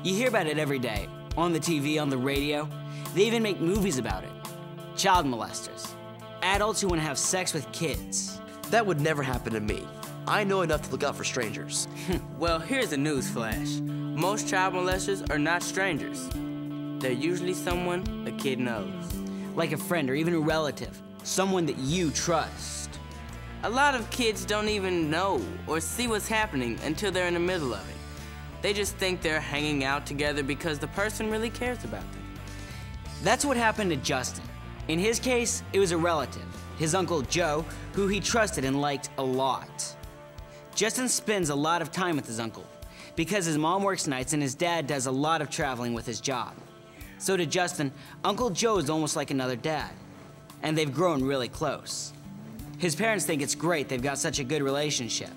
You hear about it every day, on the TV, on the radio. They even make movies about it. Child molesters. Adults who want to have sex with kids. That would never happen to me. I know enough to look out for strangers. Well, here's a news flash. Most child molesters are not strangers. They're usually someone a kid knows. Like a friend or even a relative. Someone that you trust. A lot of kids don't even know or see what's happening until they're in the middle of it. They just think they're hanging out together because the person really cares about them. That's what happened to Justin. In his case, it was a relative, his Uncle Joe, who he trusted and liked a lot. Justin spends a lot of time with his uncle because his mom works nights and his dad does a lot of traveling with his job. So to Justin, Uncle Joe is almost like another dad, and they've grown really close. His parents think it's great they've got such a good relationship.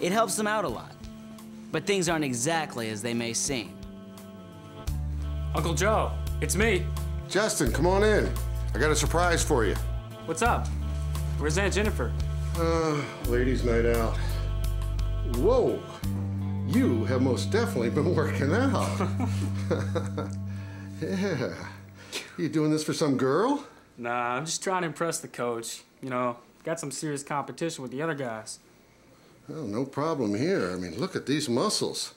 It helps them out a lot, but things aren't exactly as they may seem. Uncle Joe, it's me. Justin, come on in. I got a surprise for you. What's up? Where's Aunt Jennifer? Ladies' night out. Whoa, you have most definitely been working out. Yeah. You doing this for some girl? Nah, I'm just trying to impress the coach. You know, got some serious competition with the other guys. Well, no problem here. I mean, look at these muscles.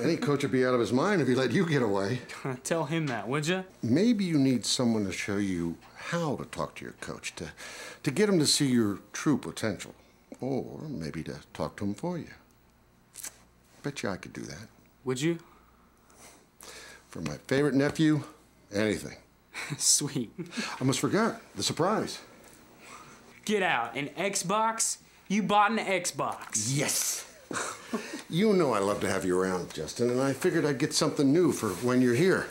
Any coach would be out of his mind if he let you get away. Tell him that, would you? Maybe you need someone to show you how to talk to your coach, to get him to see your true potential. Or maybe to talk to him for you. Bet you I could do that. Would you? For my favorite nephew, anything. Sweet. I almost forgot, the surprise. Get out. An Xbox? You bought an Xbox. Yes. You know I love to have you around, Justin, and I figured I'd get something new for when you're here.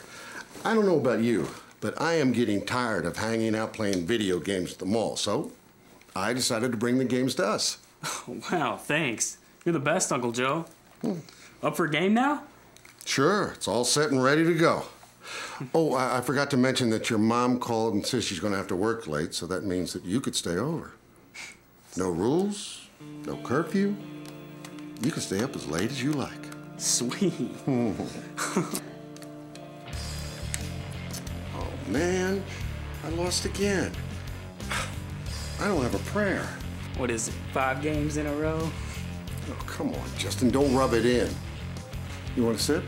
I don't know about you, but I am getting tired of hanging out playing video games at the mall, so I decided to bring the games to us. Wow, thanks. You're the best, Uncle Joe. Up for a game now? Sure, it's all set and ready to go. Oh, I forgot to mention that your mom called and says she's going to have to work late, so that means that you could stay over. No rules, no curfew. You can stay up as late as you like. Sweet. Oh, man, I lost again. I don't have a prayer. What is it, 5 games in a row? Oh, come on, Justin, don't rub it in. You want a sip?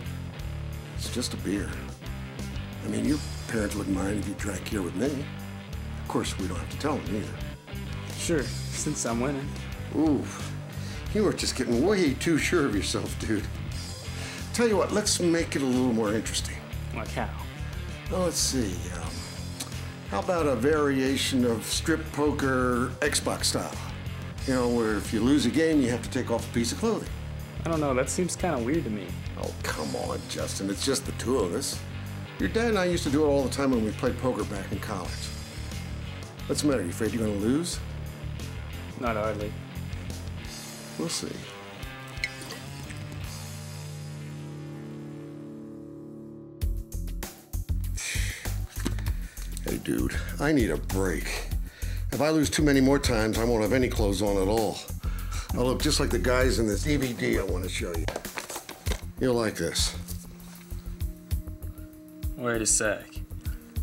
It's just a beer. I mean, your parents wouldn't mind if you drank here with me. Of course, we don't have to tell them either. Sure, since I'm winning. Ooh, you are just getting way too sure of yourself, dude. Tell you what, let's make it a little more interesting. Like how? Well, let's see. How about a variation of strip poker Xbox style? You know, where if you lose a game, you have to take off a piece of clothing. I don't know, that seems kind of weird to me. Oh, come on, Justin. It's just the two of us. Your dad and I used to do it all the time when we played poker back in college. What's the matter? You afraid you're going to lose? Not hardly. We'll see. Hey, dude, I need a break. If I lose too many more times, I won't have any clothes on at all. I'll look just like the guys in this DVD I want to show you. You'll like this. Wait a sec.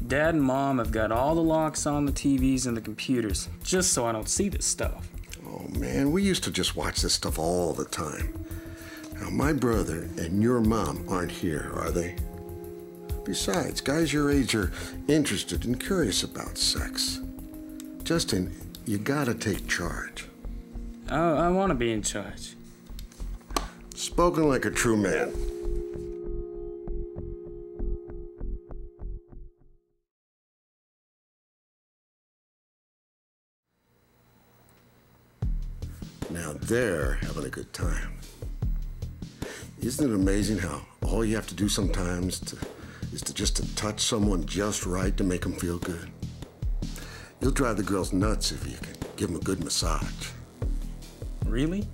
Dad and Mom have got all the locks on the TVs and the computers, just so I don't see this stuff. Oh, man, we used to just watch this stuff all the time. Now, my brother and your mom aren't here, are they? Besides, guys your age are interested and curious about sex. Justin, you gotta take charge. I want to be in charge. Spoken like a true man. Now they're having a good time. Isn't it amazing how all you have to do sometimes is to touch someone just right to make them feel good? You'll drive the girls nuts if you can give them a good massage. Really?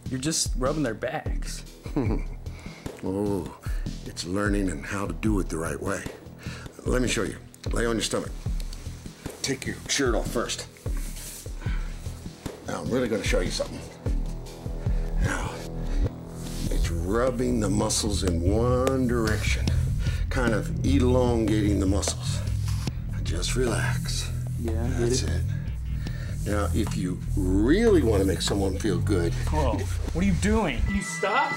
You're just rubbing their backs. Oh, it's learning and how to do it the right way. Let me show you. Lay on your stomach. Take your shirt off first. Now, I'm really going to show you something. Now, it's rubbing the muscles in one direction, kind of elongating the muscles. Just relax. Yeah, that's it. Now, if you really want to make someone feel good... Whoa, what are you doing? Can you stop?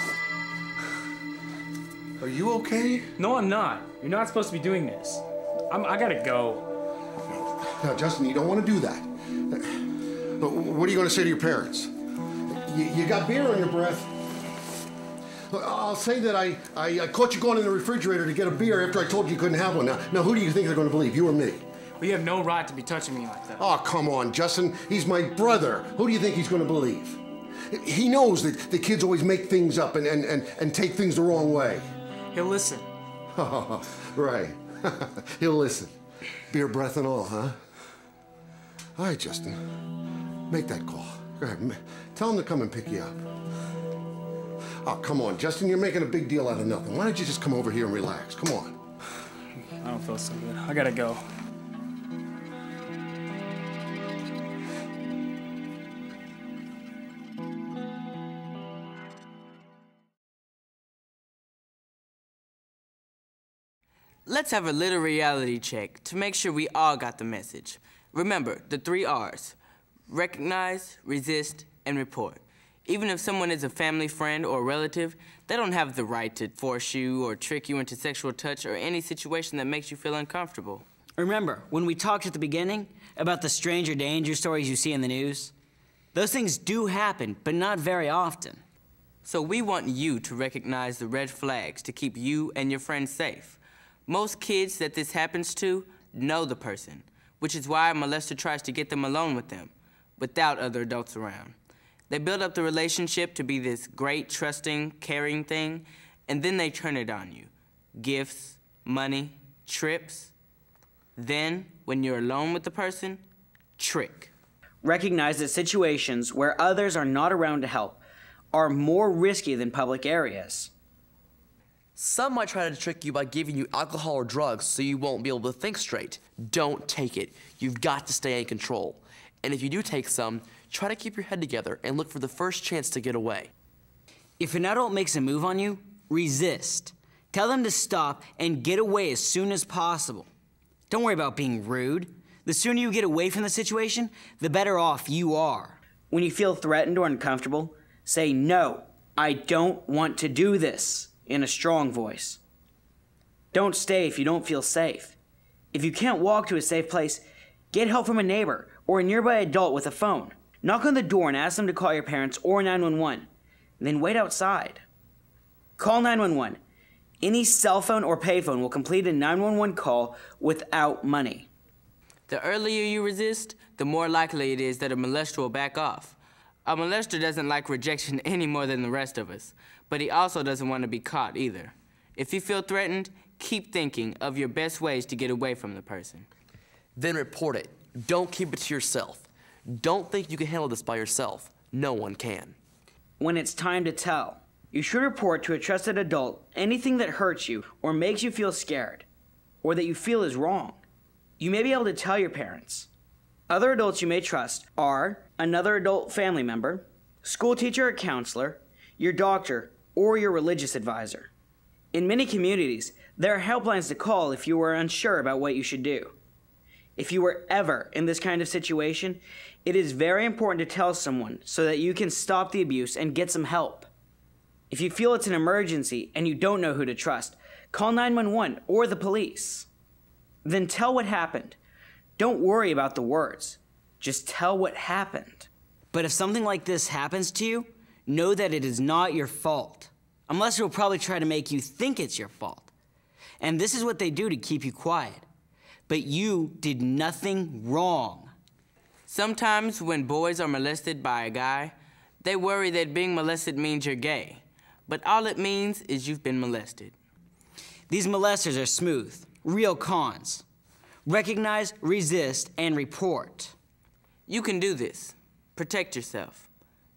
Are you okay? No, I'm not. You're not supposed to be doing this. I gotta go. Now, Justin, you don't want to do that. What are you going to say to your parents? You got beer on your breath. I'll say that I caught you going in the refrigerator to get a beer after I told you couldn't have one. Now, who do you think they're going to believe, you or me? Well, you have no right to be touching me like that. Oh, come on, Justin. He's my brother. Who do you think he's going to believe? He knows that the kids always make things up and take things the wrong way. He'll listen. Oh, right. He'll listen. Beer breath and all, huh? All right, Justin. Make that call. Go ahead. Tell him to come and pick you up. Oh, come on, Justin. You're making a big deal out of nothing. Why don't you just come over here and relax? Come on. I don't feel so good. I gotta go. Let's have a little reality check to make sure we all got the message. Remember, the 3 R's. Recognize, resist, and report. Even if someone is a family friend or a relative, they don't have the right to force you or trick you into sexual touch or any situation that makes you feel uncomfortable. Remember, when we talked at the beginning about the stranger danger stories you see in the news? Those things do happen, but not very often. So we want you to recognize the red flags to keep you and your friends safe. Most kids that this happens to know the person, which is why a molester tries to get them alone with them, without other adults around. They build up the relationship to be this great, trusting, caring thing, and then they turn it on you. Gifts, money, trips. Then, when you're alone with the person, trick. Recognize that situations where others are not around to help are more risky than public areas. Some might try to trick you by giving you alcohol or drugs so you won't be able to think straight. Don't take it. You've got to stay in control. And if you do take some, try to keep your head together and look for the first chance to get away. If an adult makes a move on you, resist. Tell them to stop and get away as soon as possible. Don't worry about being rude. The sooner you get away from the situation, the better off you are. When you feel threatened or uncomfortable, say, "No, I don't want to do this," in a strong voice. Don't stay if you don't feel safe. If you can't walk to a safe place, get help from a neighbor or a nearby adult with a phone. Knock on the door and ask them to call your parents or 911. Then wait outside. Call 911. Any cell phone or payphone will complete a 911 call without money. The earlier you resist, the more likely it is that a molester will back off. A molester doesn't like rejection any more than the rest of us, but he also doesn't want to be caught either. If you feel threatened, keep thinking of your best ways to get away from the person. Then report it. Don't keep it to yourself. Don't think you can handle this by yourself. No one can. When it's time to tell, you should report to a trusted adult anything that hurts you or makes you feel scared, or that you feel is wrong. You may be able to tell your parents. Other adults you may trust are another adult family member, school teacher or counselor, your doctor, or your religious advisor. In many communities, there are helplines to call if you are unsure about what you should do. If you were ever in this kind of situation, it is very important to tell someone so that you can stop the abuse and get some help. If you feel it's an emergency and you don't know who to trust, call 911 or the police. Then tell what happened. Don't worry about the words. Just tell what happened. But if something like this happens to you, know that it is not your fault. A molester will probably try to make you think it's your fault. And this is what they do to keep you quiet. But you did nothing wrong. Sometimes when boys are molested by a guy, they worry that being molested means you're gay. But all it means is you've been molested. These molesters are smooth, real cons. Recognize, resist, and report. You can do this. Protect yourself.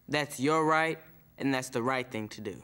That's your right, and that's the right thing to do.